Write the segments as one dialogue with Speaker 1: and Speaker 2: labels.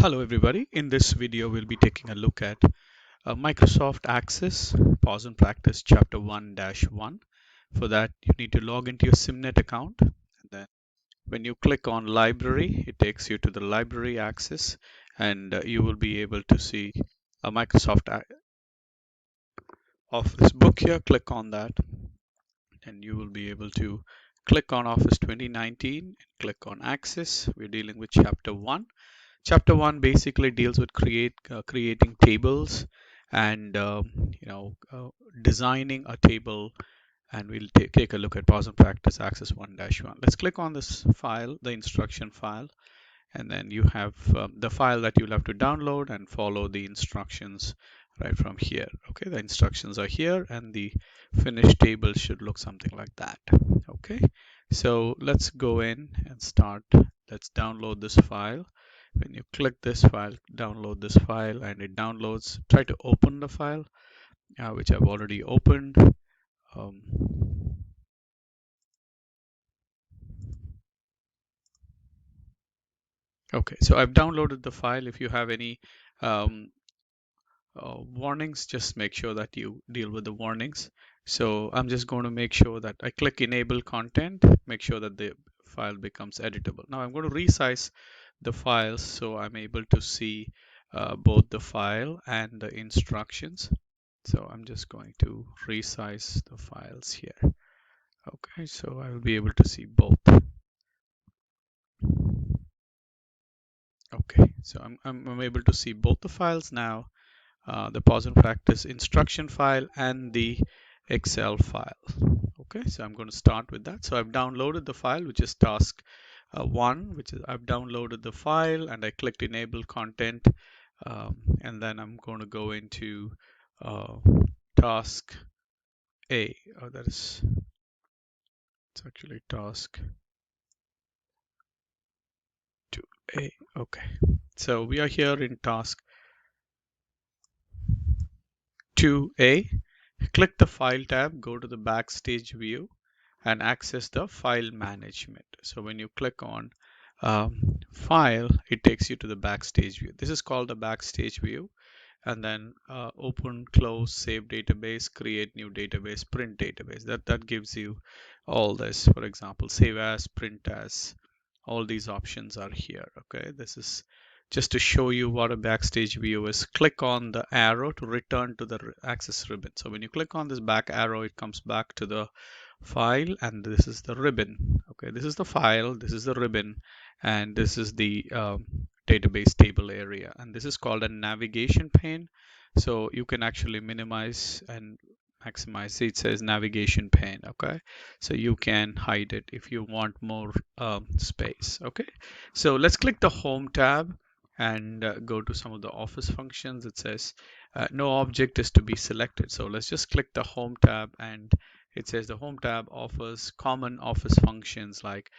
Speaker 1: Hello everybody. In this video we'll be taking a look at Microsoft Access Pause and Practice Chapter 1-1. For that you need to log into your SimNet account, and then when you click on Library it takes you to the Library Access, and you will be able to see a Office book here. Click on that and you will be able to click on Office 2019 and click on Access. We're dealing with Chapter 1. Chapter 1 basically deals with creating tables and designing a table, and we'll take a look at Pause and Practice Access 1-1. Let's click on this file, the instruction file, and then you have the file that you'll have to download and follow the instructions right from here. Okay, the instructions are here and the finished table should look something like that. Okay, so let's go in and start. Let's download this file. When you click this file, download this file, and it downloads. Try to open the file, which I've already opened. Um, okay, so I've downloaded the file. If you have any um, warnings, just make sure that you deal with the warnings. So I'm just going to make sure that I click enable content, make sure that the file becomes editable. Now I'm going to resize the files so I'm able to see both the file and the instructions. So I'm just going to resize the files here. Okay, so I will be able to see both. Okay, so I'm able to see both the files now. The Pause and Practice instruction file and the Excel file. Okay, so I'm going to start with that. So I've downloaded the file, which is task 1, which is I've downloaded the file and I clicked enable content, and then I'm going to go into task A. Oh, it's actually task 2A. Okay, so we are here in task 2A. Click the File tab, go to the Backstage view, and access the file management. So when you click on File, it takes you to the Backstage view. This is called the Backstage view. And then open, close, save database, create new database, print database. That gives you all this. For example, save as, print as, all these options are here. Okay, this is just to show you what a Backstage view is. Click on the arrow to return to the access ribbon. So when you click on this back arrow, it comes back to the file, and this is the ribbon. Okay, this is the file, this is the ribbon, and this is the database table area, and this is called a navigation pane. So you can actually minimize and maximize. See, it says navigation pane. Okay, so you can hide it if you want more space. Okay, so let's click the home tab and go to some of the office functions. It says no object is to be selected, so let's just click the home tab, and it says the home tab offers common office functions like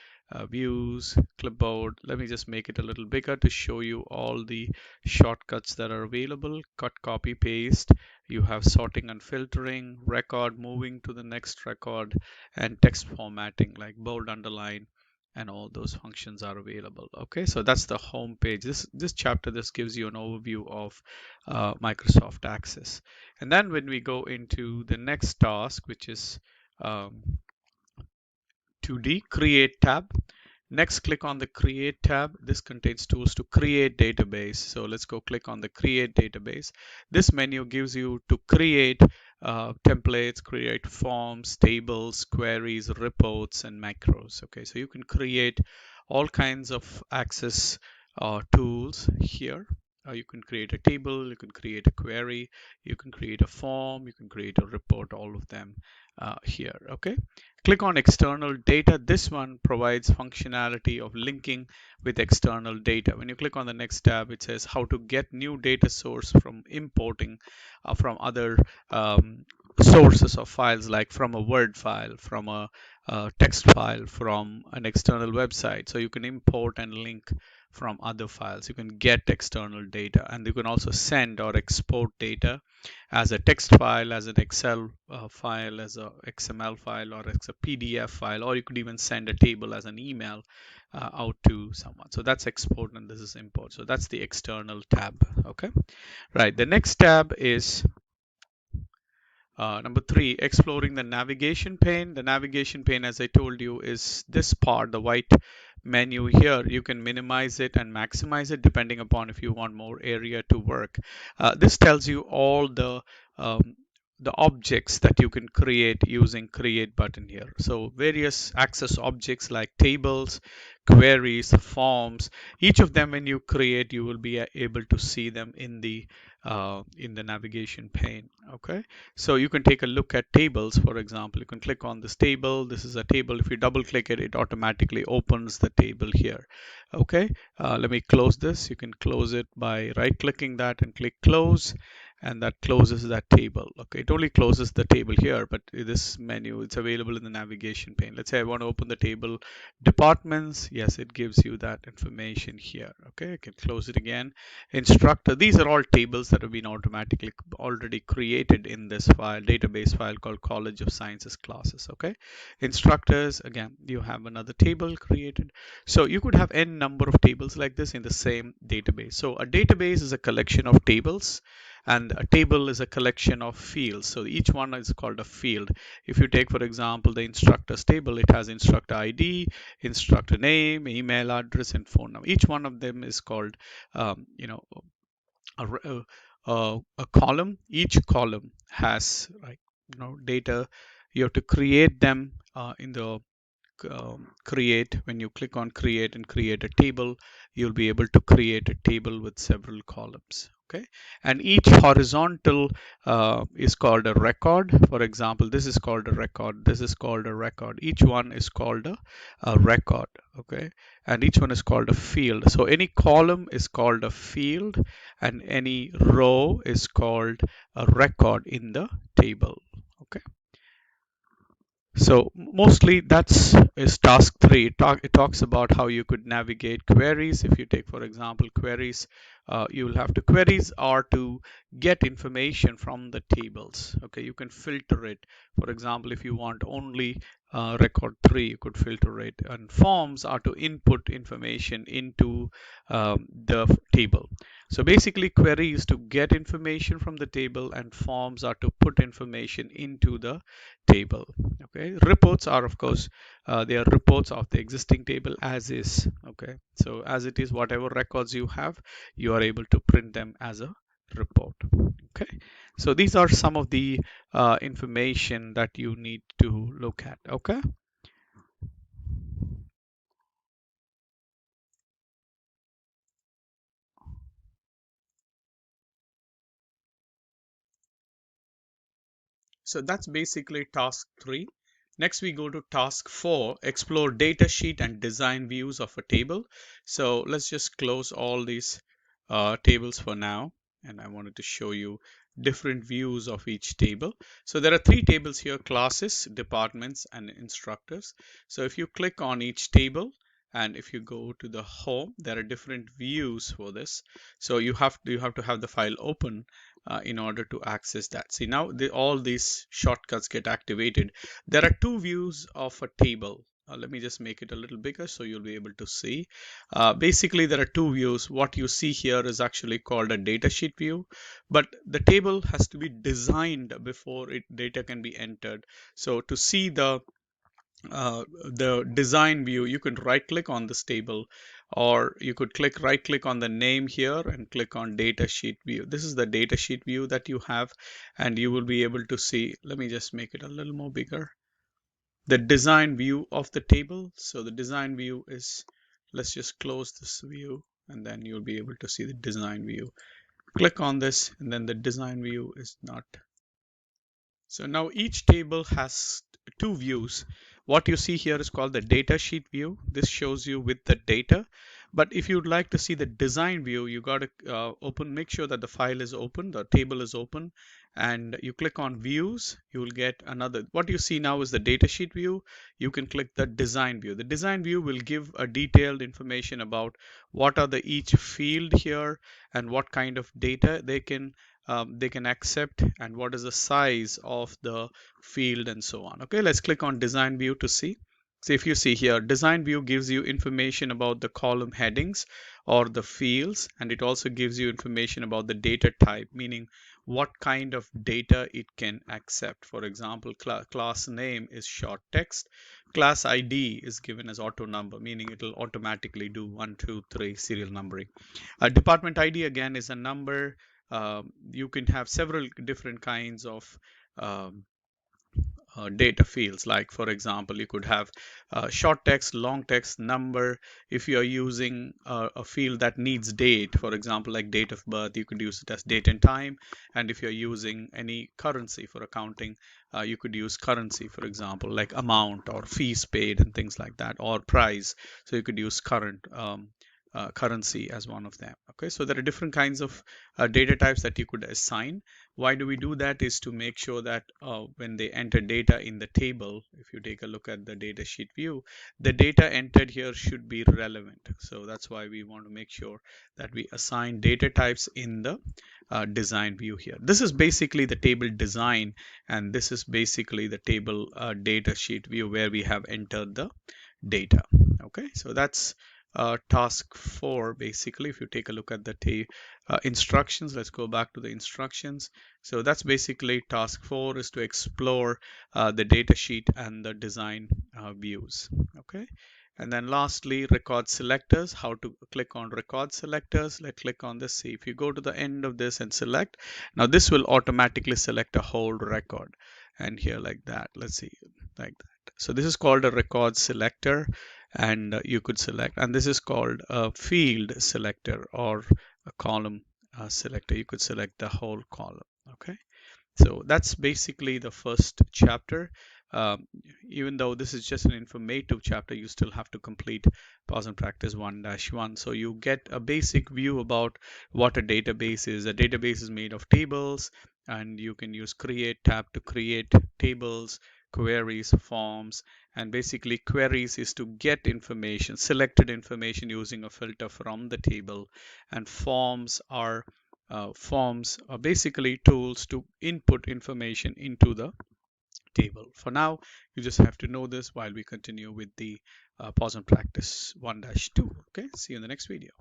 Speaker 1: views, clipboard. Let me just make it a little bigger to show you all the shortcuts that are available. Cut, copy, paste. You have sorting and filtering, record, moving to the next record, and text formatting like bold, underline, and all those functions are available. Okay, so that's the home page. This chapter, this gives you an overview of Microsoft Access. And then when we go into the next task, which is 2D, create tab. Next, click on the create tab. This contains tools to create database. So let's go click on the create database. This menu gives you to create templates, create forms, tables, queries, reports, and macros. Okay, so you can create all kinds of access tools here. You can create a table, you can create a query, you can create a form, you can create a report, all of them here. Okay, click on external data. This one provides functionality of linking with external data. When you click on the next tab, it says how to get new data source from importing from other sources of files, like from a Word file, from a text file, from an external website. So you can import and link from other files. You can get external data, and you can also send or export data as a text file, as an Excel file, as a XML file, or as a PDF file, or you could even send a table as an email out to someone. So that's export, and this is import. So that's the external tab. Okay, right. The next tab is number 3, exploring the navigation pane. The navigation pane, as I told you, is this part, the white menu here. You can minimize it and maximize it depending upon if you want more area to work. This tells you all um, the objects that you can create using create button here. So various access objects like tables, queries, forms, each of them when you create, you will be able to see them in the navigation pane. Okay, so you can take a look at tables. For example, you can click on this table. This is a table. If you double click it, it automatically opens the table here. Okay, let me close this. You can close it by right clicking that and click close, and that closes that table. Okay, it only closes the table here, but this menu, it's available in the navigation pane. Let's say I want to open the table departments. Yes, it gives you that information here. Okay, I can close it again. Instructor, these are all tables that have been automatically already created in this file, database file called College of Sciences classes. Okay, instructors, again, you have another table created. So you could have n number of tables like this in the same database. So a database is a collection of tables, and a table is a collection of fields. So each one is called a field. If you take, for example, the instructors table, it has instructor ID, instructor name, email address, and phone number. Each one of them is called you know, a column. Each column has, like, data. You have to create them in the create. When you click on create and create a table, you'll be able to create a table with several columns. Okay, and each horizontal is called a record. For example, this is called a record, this is called a record. Each one is called a record. Okay, and each one is called a field. So any column is called a field, and any row is called a record in the table. Okay, so mostly that's is task 3. It talks about how you could navigate queries. If you take, for example, queries, you will have to, queries are to get information from the tables. Okay, you can filter it. For example, if you want only record 3, you could filter it. And forms are to input information into the table. So basically, query is to get information from the table, and forms are to put information into the table. Okay, reports are, of course, they are reports of the existing table as is. Okay, so as it is, whatever records you have, you are able to print them as a report. Okay, so these are some of the information that you need to look at. Okay. So that's basically task 3. Next, we go to task 4, explore data sheet and design views of a table. So let's just close all these tables for now. And I wanted to show you different views of each table. So there are 3 tables here: classes, departments, and instructors. So if you click on each table, and if you go to the home, there are different views for this. So you have to have the file open in order to access that. See, now all these shortcuts get activated. There are 2 views of a table. Let me just make it a little bigger so you'll be able to see. Basically, there are 2 views. What you see here is actually called a datasheet view, but the table has to be designed before data can be entered. So to see the design view, you could right click on this table, or you could right click on the name here and click on data sheet view. This is the data sheet view that you have, and you will be able to see, let me just make it a little more bigger, the design view of the table. So the design view is, let's just close this view, and then you'll be able to see the design view. Click on this, and then the design view is not. So now each table has 2 views. What you see here is called the data sheet view. This shows you with the data. But if you'd like to see the design view, you got to make sure that the file is open, the table is open, and you click on views, you will get another. What you see now is the datasheet view. You can click the design view. The design view will give a detailed information about what are the each field here and what kind of data they can accept and what is the size of the field and so on. Okay, let's click on design view to see. So if you see here, design view gives you information about the column headings or the fields, and it also gives you information about the data type, meaning what kind of data it can accept. For example, class name is short text. Class ID is given as auto number, meaning it will automatically do 1, 2, 3 serial numbering. Department ID again is a number. You can have several different kinds of um, data fields. Like for example, you could have short text, long text, number. If you are using a field that needs date, for example, like date of birth, you could use it as date and time. And if you're using any currency for accounting, you could use currency, for example, like amount or fees paid and things like that, or price. So you could use current currency as one of them. Okay, so there are different kinds of data types that you could assign. Why do we do that? Is to make sure that when they enter data in the table, if you take a look at the data sheet view, the data entered here should be relevant. So that's why we want to make sure that we assign data types in the design view here. This is basically the table design, and this is basically the table data sheet view where we have entered the data. Okay, so that's task 4 basically. If you take a look at the instructions, let's go back to the instructions. So that's basically task 4 is to explore the data sheet and the design views. Okay, and then lastly, record selectors. How to click on record selectors. Let's click on this. See, if you go to the end of this and select, now this will automatically select a whole record, and here like that. Let's see, like that. So this is called a record selector, and you could select, and this is called a field selector or a column selector. You could select the whole column. Okay, so that's basically the first chapter. Um, Even though this is just an informative chapter, you still have to complete Pause and Practice 1-1. So you get a basic view about what a database is. A database is made of tables, and you can use Create tab to create tables, queries, forms, and basically queries is to get information, selected information using a filter from the table, and forms are basically tools to input information into the table. For now, you just have to know this while we continue with the Pause and Practice 1-2. Okay, see you in the next video.